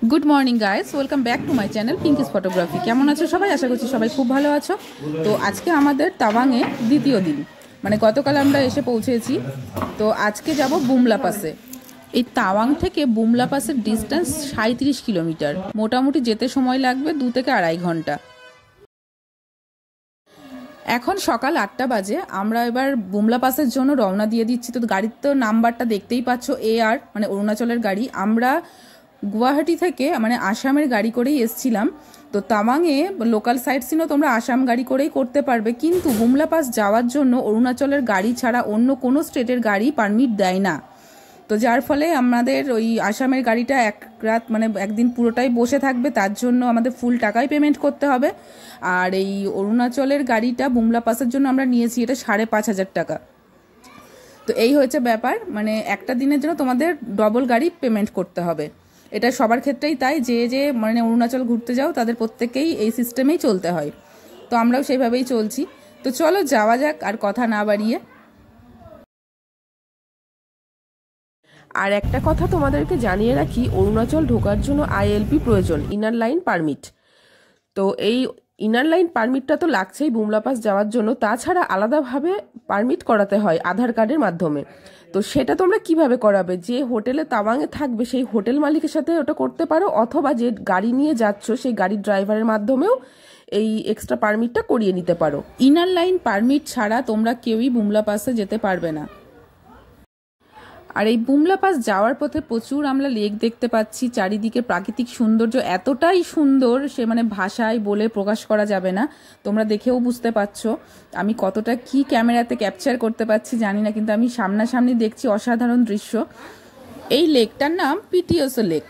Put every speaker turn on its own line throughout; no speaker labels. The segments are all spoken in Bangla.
Good morning guys, welcome back to my channel Pinki's photography. केमन आछो सबाई? आशा करछि सबाई खूब भालो आछो। तो आज के आमादेर तावांगे द्वितीय दिन, माने गतकाल आमरा एसे पौঁছেছি। तो आज के जाबो बुमला पासे। এই তাওয়াং থেকে বুমলা পাসের ডিস্টেন্স 37 কিলোমিটার, মোটামুটি যেতে সময় লাগবে 2 থেকে 2.5 ঘন্টা। এখন সকাল 8টা বাজে, আমরা এবার বুমলা পাসের জন্য রওনা দিয়ে দিচ্ছি। তো গাড়ির তো নাম্বারটা দেখতেই পাচ্ছ, AR মানে অরুণাচলের গাড়ি। আমরা গুয়াহাটি থেকে মানে আসামের গাড়ি করেই এসেছিলাম। তো তাওয়াংয়ে লোকাল সাইট সিনও তোমরা আসাম গাড়ি করেই করতে পারবে, কিন্তু বুমলা পাস যাওয়ার জন্য অরুণাচলের গাড়ি ছাড়া অন্য কোনো স্টেটের গাড়ি পারমিট দেয় না। তো যার ফলে আমাদের ওই আসামের গাড়িটা এক রাত মানে একদিন পুরোটাই বসে থাকবে, তার জন্য আমাদের ফুল টাকাই পেমেন্ট করতে হবে। আর এই অরুণাচলের গাড়িটা বুমলা পাসের জন্য আমরা নিয়েছি, এটা 5,500 টাকা। তো এই হয়েছে ব্যাপার, মানে একটা দিনের জন্য তোমাদের ডবল গাড়ি পেমেন্ট করতে হবে। এটা সবার ক্ষেত্রেই তাই, যে মানে অরুণাচল ঘুরতে যাও তাদের প্রত্যেকেই এই সিস্টেমেই চলতে হয়। তো আমরাও সেইভাবেই চলছি। তো চলো যাওয়া যাক আর কথা না বাড়িয়ে।
আর একটা কথা তোমাদেরকে জানিয়ে রাখি, অরুণাচল ঢোকার জন্য ILP প্রয়োজন, ইনার লাইন পারমিট। তো এই ইনার লাইন পারমিটটা তো লাগছেই বুমলা পাস যাওয়ার জন্য, তাছাড়া আলাদাভাবে পারমিট করাতে হয় আধার কার্ডের মাধ্যমে। তো সেটা তোমরা কিভাবে করাবে? যে হোটেলে তাওয়াংয়ে থাকবে সেই হোটেল মালিকের সাথে ওটা করতে পারো, অথবা যে গাড়ি নিয়ে যাচ্ছ সেই গাড়ির ড্রাইভারের মাধ্যমেও এই এক্সট্রা পারমিটটা করিয়ে নিতে পারো।
ইনার লাইন পারমিট ছাড়া তোমরা কেউই বুমলা পাসে যেতে পারবে না। আর এই বুমলা পাস যাওয়ার পথে প্রচুর আমরা লেক দেখতে পাচ্ছি, চারিদিকে প্রাকৃতিক সৌন্দর্য এতটাই সুন্দর সে মানে ভাষায় বলে প্রকাশ করা যাবে না। তোমরা দেখেও বুঝতে পারছো আমি কতটা কি ক্যামেরাতে ক্যাপচার করতে পারছি জানি না, কিন্তু আমি সামনাসামনি দেখছি অসাধারণ দৃশ্য। এই লেকটার নাম পিটিওসো লেক।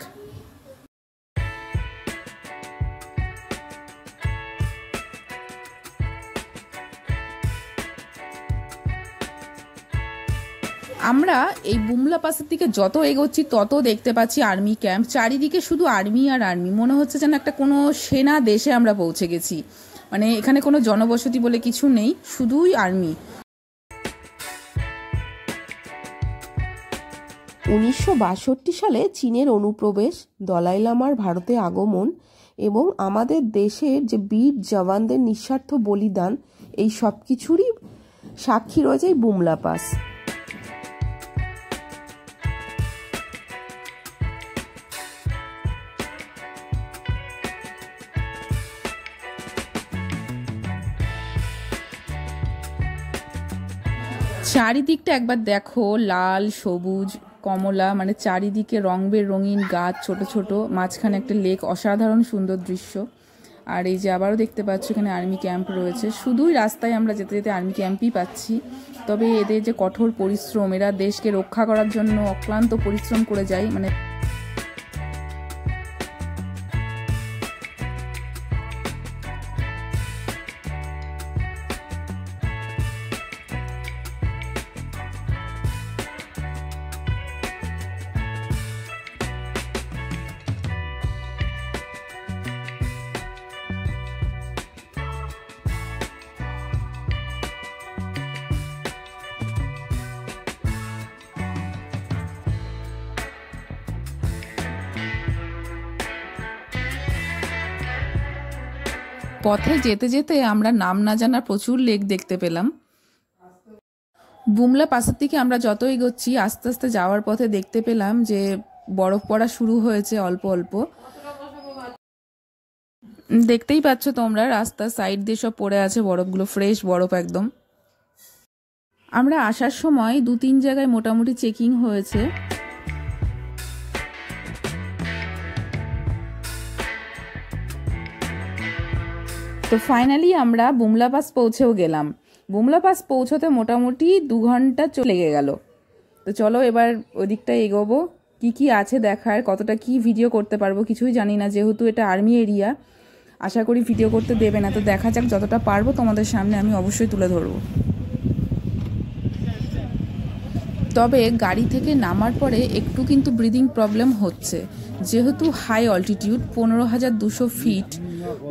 আমরা এই বুমলা পাসের দিকে যত এগোচ্ছি তত দেখতে পাচ্ছি আর্মি ক্যাম্প, চারিদিকে শুধু আর্মি আর আর্মি। মনে হচ্ছে যেন একটা কোনো সেনা দেশে আমরা পৌঁছে গেছি। মানে এখানে কোনো জনবসতি বলে কিছু নেই, শুধুই আর্মি।
1962 সালে চীনের অনুপ্রবেশ, দলাই লামার ভারতে আগমন এবং আমাদের দেশের যে বীর জওয়ানদের নিঃস্বার্থ বলিদান, এই সব কিছুরই সাক্ষী রয়েছে এই বুমলা পাস।
চারিদিকটা একবার দেখো, লাল সবুজ কমলা, মানে চারিদিকে রং বেরঙিন গাছ, ছোট ছোট, মাঝখানে একটা লেক, অসাধারণ সুন্দর দৃশ্য। আর এই যে আবারও দেখতে পাচ্ছ এখানে আর্মি ক্যাম্প রয়েছে, শুধুই রাস্তায় আমরা যেতে যেতে আর্মি ক্যাম্পই পাচ্ছি। তবে এদের যে কঠোর পরিশ্রম, এরা দেশকে রক্ষা করার জন্য অক্লান্ত পরিশ্রম করে যায়। মানে পথে যেতে যেতে আমরা নাম না জানা প্রচুর লেক দেখতে পেলাম। বুমলা পাসের দিকে আমরা যত এগোচ্ছি আস্তে আস্তে যাওয়ার পথে দেখতে পেলাম যে বরফ পড়া শুরু হয়েছে অল্প অল্প। দেখতেই পাচ্ছ তোমরা, রাস্তার সাইড দিয়ে সব পড়ে আছে বরফগুলো, ফ্রেশ বরফ একদম। আমরা আসার সময় 2-3 জায়গায় মোটামুটি চেকিং হয়েছে। তো ফাইনালি আমরা বুমলা পাস পৌঁছেও গেলাম। বুমলা পাস পৌঁছতে মোটামুটি 2 ঘন্টা লেগে গেল। তো চলো এবার ওদিকটায় এগোবো, কি আছে দেখার, কতটা কি ভিডিও করতে পারবো কিছুই জানি না, যেহেতু এটা আর্মি এরিয়া। আশা করি ভিডিও করতে দেবে না, তো দেখা যাক, যতটা পারবো তোমাদের সামনে আমি অবশ্যই তুলে ধরবো। তবে গাড়ি থেকে নামার পরে একটু কিন্তু ব্রিদিং প্রবলেম হচ্ছে, যেহেতু হাই অল্টিটিউড, 15,200 ফিট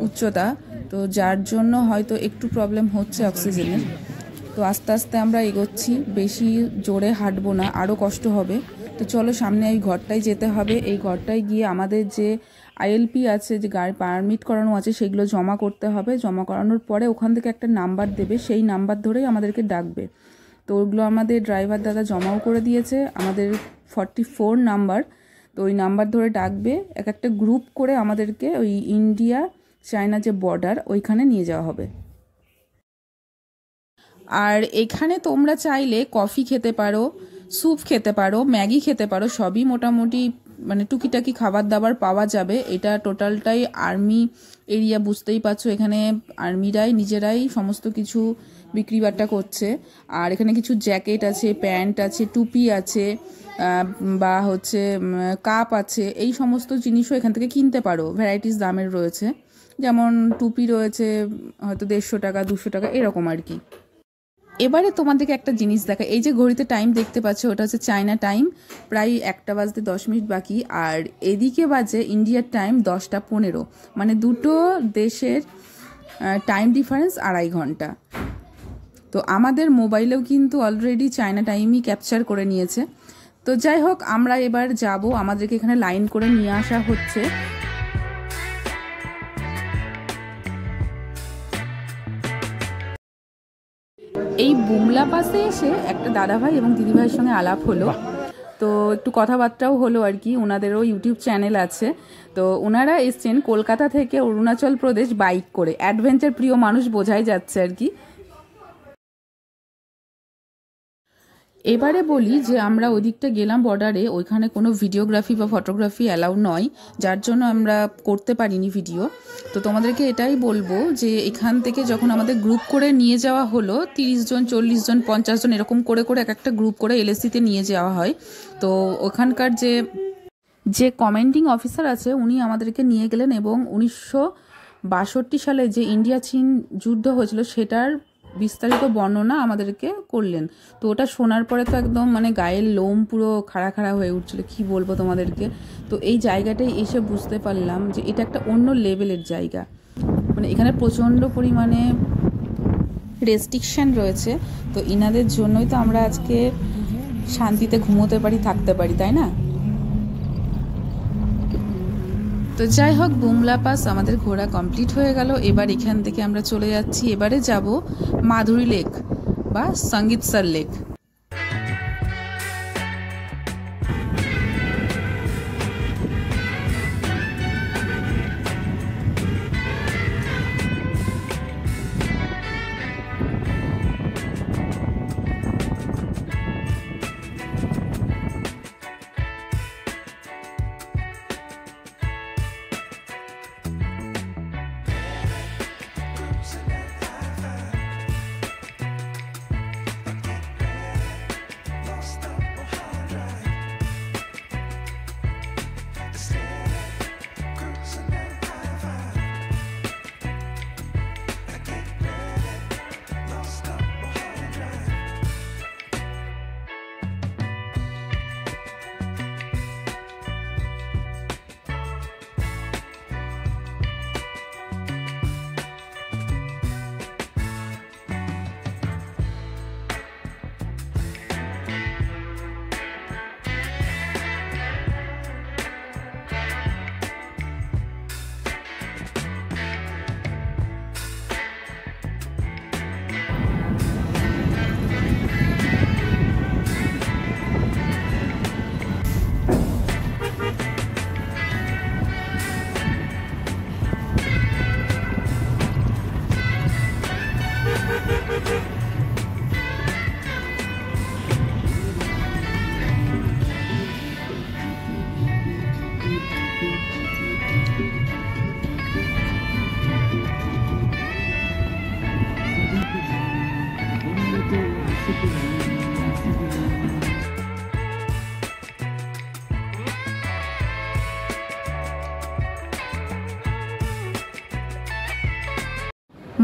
উচ্চতা, তো যার জন্য হয়তো একটু প্রবলেম হচ্ছে অক্সিজেনের। তো আস্তে আস্তে আমরা এগোচ্ছি, বেশি জোরে হাঁটবো না, আরও কষ্ট হবে। তো চলো সামনে এই ঘরটায় যেতে হবে। এই ঘরটায় গিয়ে আমাদের যে আইএলপি আছে, যে গাড়ি পারমিট করানো আছে, সেগুলো জমা করতে হবে। জমা করানোর পরে ওখান থেকে একটা নাম্বার দেবে, সেই নাম্বার ধরেই আমাদেরকে ডাকবে। তো ওগুলো আমাদের ড্রাইভার দাদা জমাও করে দিয়েছে, আমাদের 44 নাম্বার। তো ওই নাম্বার ধরে ডাকবে, এক একটা গ্রুপ করে আমাদেরকে ওই ইন্ডিয়া চায়না যে বর্ডার ওইখানে নিয়ে যাওয়া হবে। আর এখানে তোমরা চাইলে কফি খেতে পারো, স্যুপ খেতে পারো, ম্যাগি খেতে পারো, সবই মোটামুটি মানে টুকিটাকি খাবার দাবার পাওয়া যাবে। এটা টোটালটাই আর্মি এরিয়া, বুঝতেই পারছো। এখানে আর্মিরাই নিজেরাই সমস্ত কিছু বিক্রি বাট্টা করছে। আর এখানে কিছু জ্যাকেট আছে, প্যান্ট আছে, টুপি আছে, বা হচ্ছে কাপ আছে, এই সমস্ত জিনিসও এখান থেকে কিনতে পারো। ভ্যারাইটিস দামের রয়েছে, যেমন টুপি রয়েছে হয়তো 150 টাকা 200 টাকা এরকম আর কি। এবারে তোমাদেরকে একটা জিনিস দেখা, এই যে ঘড়িতে টাইম দেখতে পাচ্ছ, ওটা হচ্ছে চায়না টাইম, প্রায় 1টা বাজতে 10 মিনিট বাকি। আর এদিকে বাজে ইন্ডিয়ার টাইম 10টা 15, মানে দুটো দেশের টাইম ডিফারেন্স 2.5 ঘন্টা। তো আমাদের মোবাইলেও কিন্তু অলরেডি চায়না টাইমই ক্যাপচার করে নিয়েছে। তো যাই হোক, আমরা এবার যাব, আমাদেরকে এখানে লাইন করে নিয়ে আসা হচ্ছে। এই বুমলা পাসে এসে একটা দাদাভাই এবং দিদিভাইয়ের সঙ্গে আলাপ হলো, তো একটু কথাবার্তাও হলো আর কি। ওনাদেরও ইউটিউব চ্যানেল আছে। তো ওনারা এসছেন কলকাতা থেকে অরুণাচল প্রদেশ বাইক করে, অ্যাডভেঞ্চার প্রিয় মানুষ বোঝাই যাচ্ছে আর কি। এবারে বলি যে আমরা ওই দিকটা গেলাম বর্ডারে, ওইখানে কোনো ভিডিওগ্রাফি বা ফটোগ্রাফি অ্যালাউ নয়, যার জন্য আমরা করতে পারিনি ভিডিও। তো তোমাদেরকে এটাই বলবো যে এখান থেকে যখন আমাদের গ্রুপ করে নিয়ে যাওয়া হলো, 30 জন 40 জন 50 জন এরকম করে করে এক একটা গ্রুপ করে এলএসিতে নিয়ে যাওয়া হয়। তো ওখানকার যে কমান্ডিং অফিসার আছে উনি আমাদেরকে নিয়ে গেলেন এবং 1962 সালে যে ইন্ডিয়া চীন যুদ্ধ হয়েছিল সেটার বিস্তারিত বর্ণনা আমাদেরকে করলেন। তো ওটা শোনার পরে তো একদম মানে গায়ের লোম পুরো খাড়া খাড়া হয়ে উঠছিল, কি বলবো তোমাদেরকে। তো এই জায়গাটায় এসে বুঝতে পারলাম যে এটা একটা অন্য লেভেলের জায়গা, মানে এখানে প্রচণ্ড পরিমাণে রেস্ট্রিকশান রয়েছে। তো ইনাদের জন্যই তো আমরা আজকে শান্তিতে ঘুমোতে পারি, থাকতে পারি, তাই না? তো যাই হোক, বুমলা পাস আমাদের ঘোরা কমপ্লিট হয়ে গেল। এবার এখান থেকে আমরা চলে যাচ্ছি, এবারে যাব মাধুরী লেক বা সঙ্গীতসর লেক।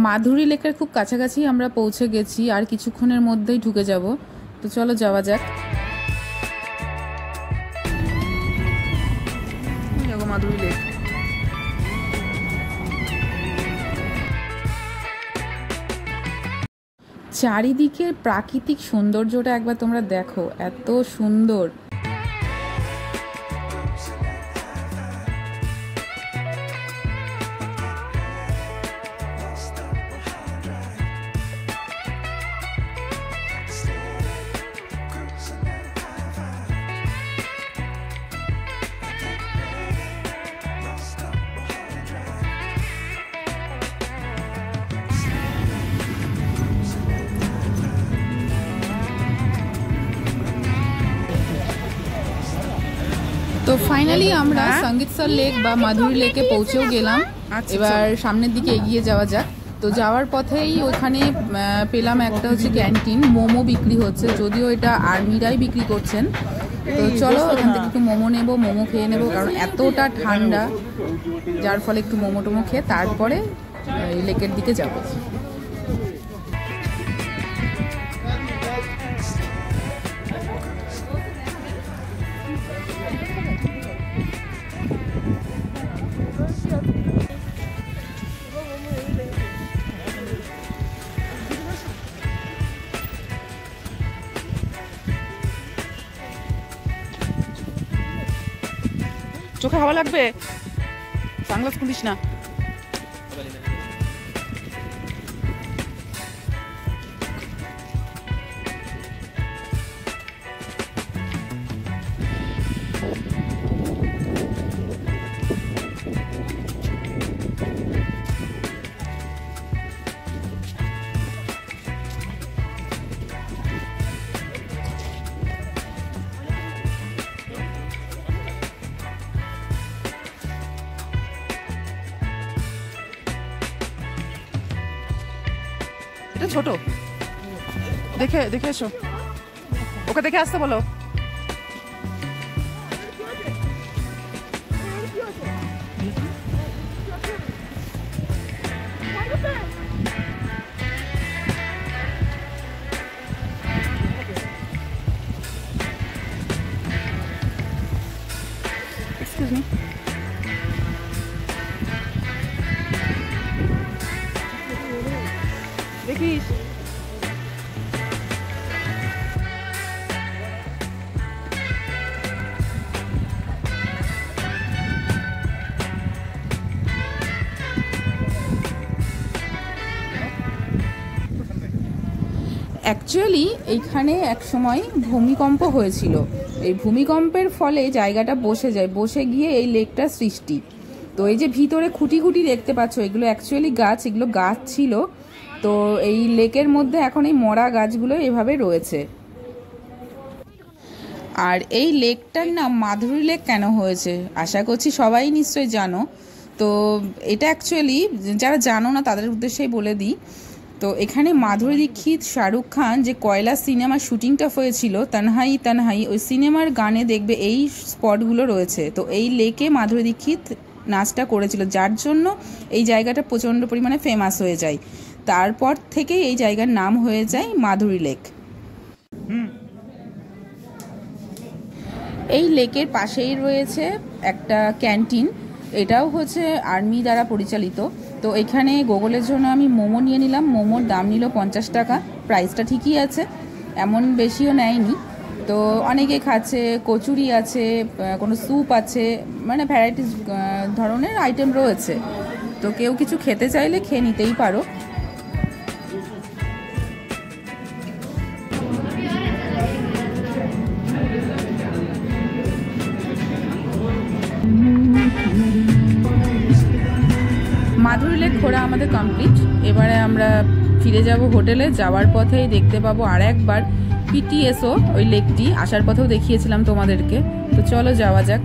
মাধুরী লেকের খুব কাছাকাছি আমরা পৌঁছে গেছি, আর কিছুক্ষণের মধ্যেই ঢুকে যাব। তো চলো যাওয়া যাক। মাধুরী লেক চারিদিকের প্রাকৃতিক সৌন্দর্যটা একবার তোমরা দেখো, এত সুন্দর। ফাইনালি আমরা সঙ্গীতসর লেক বা মাধুরী লেকে পৌঁছেও গেলাম। এবার সামনের দিকে এগিয়ে যাওয়া যাক। তো যাওয়ার পথেই ওখানে পেলাম একটা হচ্ছে ক্যান্টিন, মোমো বিক্রি হচ্ছে, যদিও এটা আর্মিরাই বিক্রি করছেন। তো চলো এখান থেকে একটু মোমো নেবো, মোমো খেয়ে নেবো, কারণ এতটা ঠান্ডা, যার ফলে একটু মোমো টোমো খেয়ে তারপরে লেকের দিকে যাবো। চোখে হাওয়া লাগবে, সানগ্লাস খুলিস না। এটা ছোট, দেখে দেখে এসো, ওকে দেখে আসতে বলো। এক্সকিউজ মি, দেখিস। অ্যাকচুয়ালি এইখানে এক সময় ভূমিকম্প হয়েছিল, এই ভূমিকম্পের ফলে জায়গাটা বসে যায়, বসে গিয়ে এই লেকটা সৃষ্টি। তো এই যে ভিতরে খুঁটি খুঁটি দেখতে পাচ্ছ, এগুলো অ্যাকচুয়ালি গাছ, এগুলো গাছ ছিল। তো এই লেকের মধ্যে এখন এই মরা গাছগুলো এভাবে রয়েছে। আর এই লেকটার নাম মাধুরী লেক কেন হয়েছে আশা করছি সবাই নিশ্চয়ই জানো। তো এটা অ্যাকচুয়ালি যারা জানো না তাদের উদ্দেশ্যেই বলে দিই। তো এখানে মাধুরী দীক্ষিত, শাহরুখ খান যে কয়লা সিনেমার শুটিংটা হয়েছিল তনহাই তনহাই, ওই সিনেমার গানে দেখবে এই স্পটগুলো রয়েছে। তো এই লেকে মাধুরী দীক্ষিত নাচটা করেছিল, যার জন্য এই জায়গাটা প্রচণ্ড পরিমাণে ফেমাস হয়ে যায়। তারপর থেকেই এই জায়গার নাম হয়ে যায় মাধুরী লেক। এই লেকের পাশেই রয়েছে একটা ক্যান্টিন, এটাও হচ্ছে আর্মি দ্বারা পরিচালিত। তো এখানে গুগলের জন্য আমি মোমো নিয়ে নিলাম, মোমোর দাম নিল 50 টাকা, প্রাইসটা ঠিকই আছে, এমন বেশিও নেয়নি। তো অনেকে খাচ্ছে, কচুরি আছে, কোনো স্যুপ আছে, মানে ভ্যারাইটিস ধরনের আইটেম রয়েছে। তো কেউ কিছু খেতে চাইলে খেয়ে নিতেই পারো। মাধুরী লেক ঘোরা আমাদের কমপ্লিট। এবারে আমরা ফিরে যাব হোটেলে। যাওয়ার পথেই দেখতে পাবো আর একবার পিটিএসও, ওই লেকটি আসার পথেও দেখিয়েছিলাম তোমাদেরকে। তো চলো যাওয়া যাক।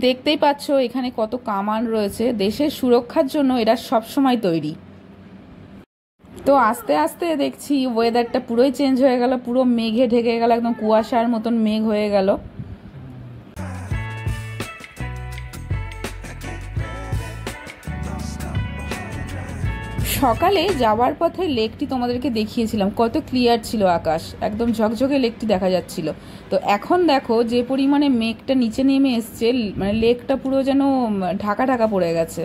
দেখতেই পাচ্ছ এখানে কত কামান রয়েছে, দেশের সুরক্ষার জন্য এরা সব সময় তৈরি। তো আস্তে আস্তে দেখছি ওয়েদারটা পুরোই চেঞ্জ হয়ে গেল, পুরো মেঘে ঢেকে গেল, একদম কুয়াশার মতন মেঘ হয়ে গেল। সকালে যাওয়ার পথে লেকটি তোমাদেরকে দেখিয়েছিলাম, কত ক্লিয়ার ছিল আকাশ, একদম ঝকঝকে লেকটি দেখা যাচ্ছিল। তো এখন দেখো যে পরিমাণে মেঘটা নিচে নেমে এসছে, মানে লেকটা পুরো যেন ঢাকা ঢাকা পড়ে গেছে।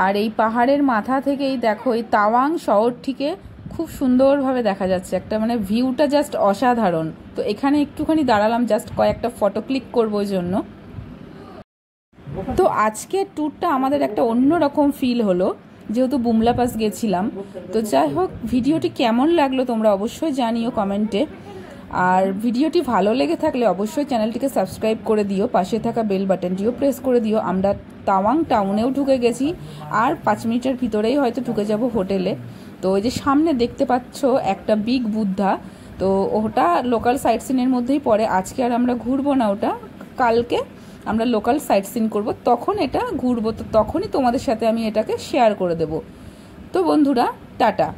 আর এই পাহাড়ের মাথা থেকেই দেখো এই তাওয়াং শহরটিকে খুব সুন্দরভাবে দেখা যাচ্ছে, একটা মানে ভিউটা জাস্ট অসাধারণ। তো এখানে একটুখানি দাঁড়ালাম জাস্ট কয়েকটা ফটো ক্লিক করবো ওই জন্য। তো আজকের ট্যুরটা আমাদের একটা অন্যরকম ফিল হলো, যেহেতু বুমলা পাস গেছিলাম। তো যাই হোক, ভিডিওটি কেমন লাগলো তোমরা অবশ্যই জানিও কমেন্টে। আর ভিডিওটি ভালো লেগে থাকলে অবশ্যই চ্যানেলটিকে সাবস্ক্রাইব করে দিও, পাশে থাকা বেল বাটনটিও প্রেস করে দিও। আমরা তাওয়াং টাউনেও ঢুকে গেছি, আর 5 মিনিটের ভিতরেই হয়তো ঢুকে যাব হোটেলে। তো ওই যে সামনে দেখতে পাচ্ছ একটা বিগ বুদ্ধা, তো ওটা লোকাল সাইট সিনের মধ্যেই পড়ে। আজকে আর আমরা ঘুরবো না ওটা, কালকে আমরা লোকাল সাইট সিন করবো, তখন এটা ঘুরবো। তো তখনই তোমাদের সাথে আমি এটাকে শেয়ার করে দেব। তো বন্ধুরা, টাটা।